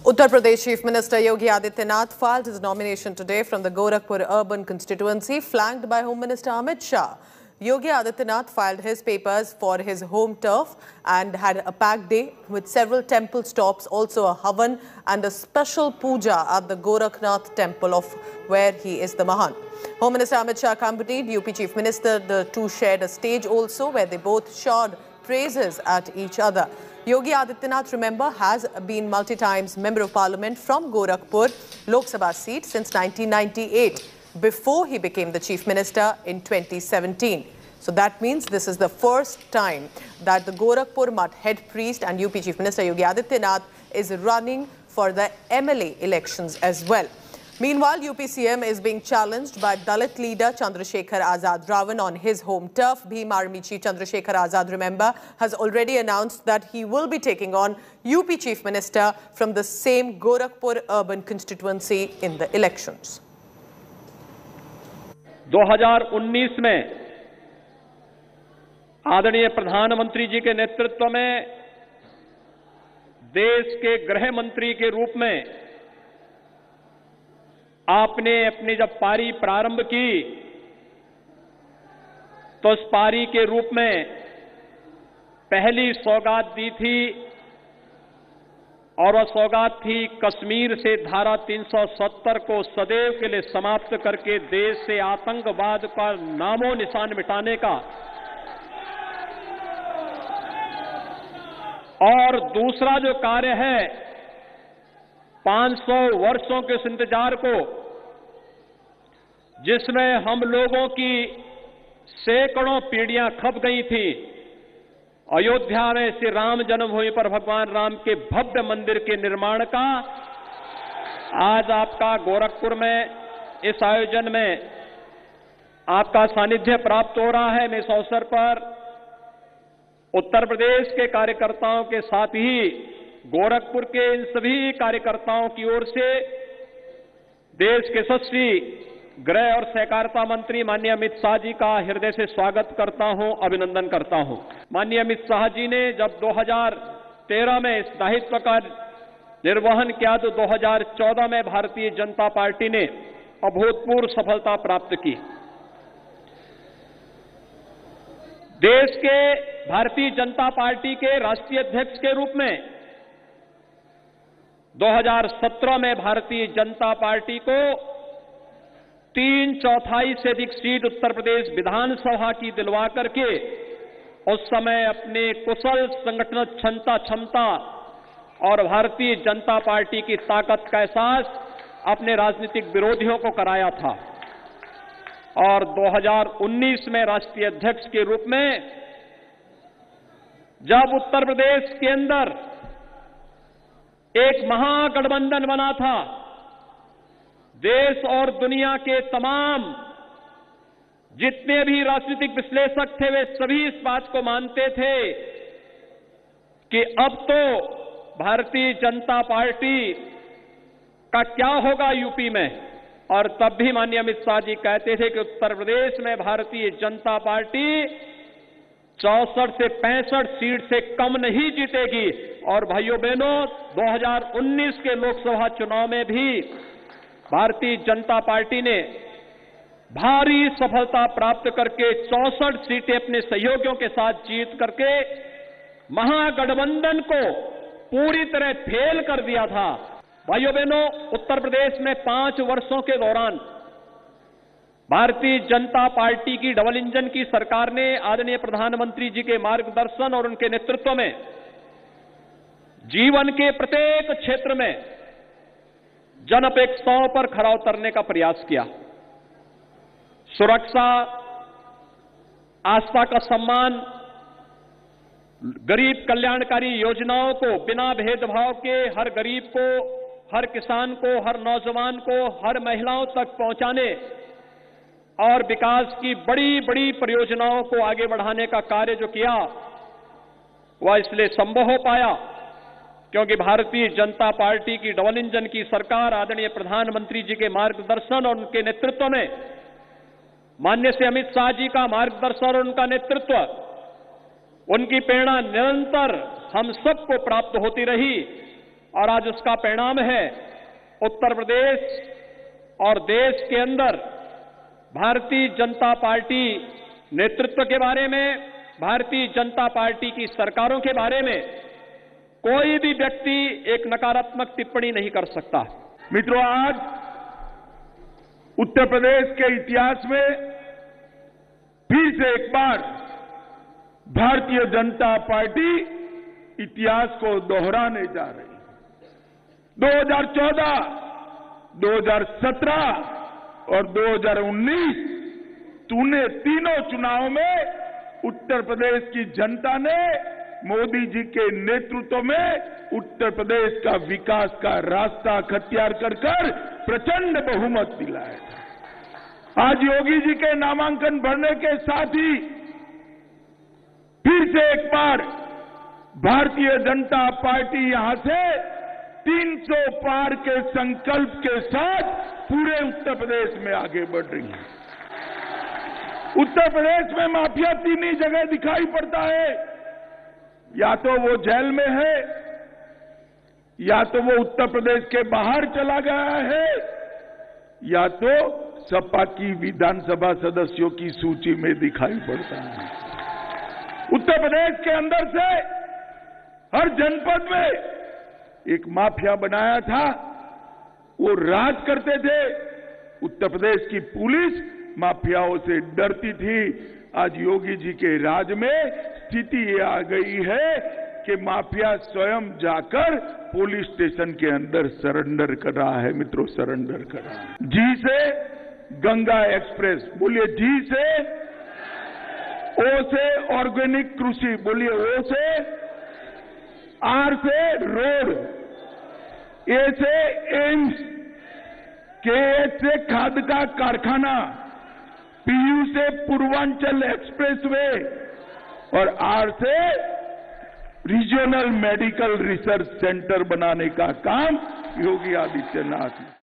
Uttar Pradesh Chief Minister Yogi Adityanath filed his nomination today from the Gorakhpur urban constituency, flanked by Home Minister Amit Shah. Yogi Adityanath filed his papers for his home turf and had a packed day with several temple stops, also a havan and a special puja at the Gorakhnath temple of where he is the Mahant. Home Minister Amit Shah accompanied UP Chief Minister. The two shared a stage also where they both showered praises at each other. Yogi Adityanath, remember, has been multi-times Member of Parliament from Gorakhpur Lok Sabha seat since 1998, before he became the Chief Minister in 2017. So that means this is the first time that the Gorakhpur Mutt head priest and UP Chief Minister Yogi Adityanath is running for the MLA elections as well. Meanwhile, UP CM is being challenged by Dalit leader Chandrasekhar Azad Ravan on his home turf. Bhim Army Chief Chandrasekhar Azad, remember, has already announced that he will be taking on UP Chief Minister from the same Gorakhpur urban constituency in the elections. 2019 में आदरणीय प्रधानमंत्री जी के नेतृत्व में देश के गृह मंत्री के रूप में आपने अपनी जब पारी प्रारंभ की तो उस पारी के रूप में पहली सौगात दी थी और वह सौगात थी कश्मीर से धारा 370 को सदैव के लिए समाप्त करके देश से आतंकवाद का नामो निशान मिटाने का, और दूसरा जो कार्य है 500 वर्षों के इस इंतजार को, जिसमें हम लोगों की सैकड़ों पीढ़ियां खप गई थी, अयोध्या में श्री राम जन्मभूमि पर भगवान राम के भव्य मंदिर के निर्माण का आज आपका गोरखपुर में इस आयोजन में आपका सानिध्य प्राप्त हो रहा है। मैं इस अवसर पर उत्तर प्रदेश के कार्यकर्ताओं के साथ ही गोरखपुर के इन सभी कार्यकर्ताओं की ओर से देश के यशस्वी गृह और सहकारिता मंत्री माननीय अमित शाह जी का हृदय से स्वागत करता हूं, अभिनंदन करता हूं। माननीय अमित शाह जी ने जब 2013 में इस दायित्व का निर्वहन किया तो 2014 में भारतीय जनता पार्टी ने अभूतपूर्व सफलता प्राप्त की। देश के भारतीय जनता पार्टी के राष्ट्रीय अध्यक्ष के रूप में 2017 में भारतीय जनता पार्टी को 3/4 से अधिक सीट उत्तर प्रदेश विधानसभा की दिलवा करके उस समय अपने कुशल संगठन क्षमता और भारतीय जनता पार्टी की ताकत का एहसास अपने राजनीतिक विरोधियों को कराया था। और 2019 में राष्ट्रीय अध्यक्ष के रूप में जब उत्तर प्रदेश के अंदर एक महागठबंधन बना था, देश और दुनिया के तमाम जितने भी राजनीतिक विश्लेषक थे वे सभी इस बात को मानते थे कि अब तो भारतीय जनता पार्टी का क्या होगा यूपी में। और तब भी माननीय अमित शाह जी कहते थे कि उत्तर प्रदेश में भारतीय जनता पार्टी 64 से 65 सीट से कम नहीं जीतेगी। और भाइयों बहनों, 2019 के लोकसभा चुनाव में भी भारतीय जनता पार्टी ने भारी सफलता प्राप्त करके 64 सीटें अपने सहयोगियों के साथ जीत करके महागठबंधन को पूरी तरह फेल कर दिया था। भाइयों बहनों, उत्तर प्रदेश में 5 वर्षों के दौरान भारतीय जनता पार्टी की डबल इंजन की सरकार ने आदरणीय प्रधानमंत्री जी के मार्गदर्शन और उनके नेतृत्व में जीवन के प्रत्येक क्षेत्र में जन अपेक्षाओं पर खरा उतरने का प्रयास किया। सुरक्षा, आस्था का सम्मान, गरीब कल्याणकारी योजनाओं को बिना भेदभाव के हर गरीब को, हर किसान को, हर नौजवान को, हर महिलाओं तक पहुंचाने और विकास की बड़ी बड़ी परियोजनाओं को आगे बढ़ाने का कार्य जो किया वह इसलिए संभव हो पाया क्योंकि भारतीय जनता पार्टी की डबल इंजन की सरकार आदरणीय प्रधानमंत्री जी के मार्गदर्शन और उनके नेतृत्व में, माननीय श्री अमित शाह जी का मार्गदर्शन और उनका नेतृत्व, उनकी प्रेरणा निरंतर हम सबको प्राप्त होती रही और आज उसका परिणाम है उत्तर प्रदेश और देश के अंदर भारतीय जनता पार्टी नेतृत्व के बारे में, भारतीय जनता पार्टी की सरकारों के बारे में कोई भी व्यक्ति एक नकारात्मक टिप्पणी नहीं कर सकता। मित्रों, आज उत्तर प्रदेश के इतिहास में फिर से एक बार भारतीय जनता पार्टी इतिहास को दोहराने जा रही है। 2014, 2017 और 2019 तीनों चुनाव में उत्तर प्रदेश की जनता ने मोदी जी के नेतृत्व में उत्तर प्रदेश का विकास का रास्ता अख्तियार कर प्रचंड बहुमत दिलाया था। आज योगी जी के नामांकन भरने के साथ ही फिर से एक बार भारतीय जनता पार्टी यहां से 300 पार के संकल्प के साथ पूरे उत्तर प्रदेश में आगे बढ़ रही है। उत्तर प्रदेश में माफिया तीन ही जगह दिखाई पड़ता है, या तो वो जेल में है, या तो वो उत्तर प्रदेश के बाहर चला गया है, या तो सपा की विधानसभा सदस्यों की सूची में दिखाई पड़ता है। उत्तर प्रदेश के अंदर से हर जनपद में एक माफिया बनाया था, वो राज करते थे। उत्तर प्रदेश की पुलिस माफियाओं से डरती थी। आज योगी जी के राज में स्थिति ये आ गई है कि माफिया स्वयं जाकर पुलिस स्टेशन के अंदर सरेंडर कर रहा है। मित्रों, सरेंडर कर रहा है। जी से गंगा एक्सप्रेस, बोलिए जी से। ओ से ऑर्गेनिक कृषि, बोलिए ओ से। आर से रोड, ए से एम्स, के से खाद का कारखाना, पीयू से पूर्वांचल एक्सप्रेसवे और आर से रीजनल मेडिकल रिसर्च सेंटर बनाने का काम योगी आदित्यनाथ ने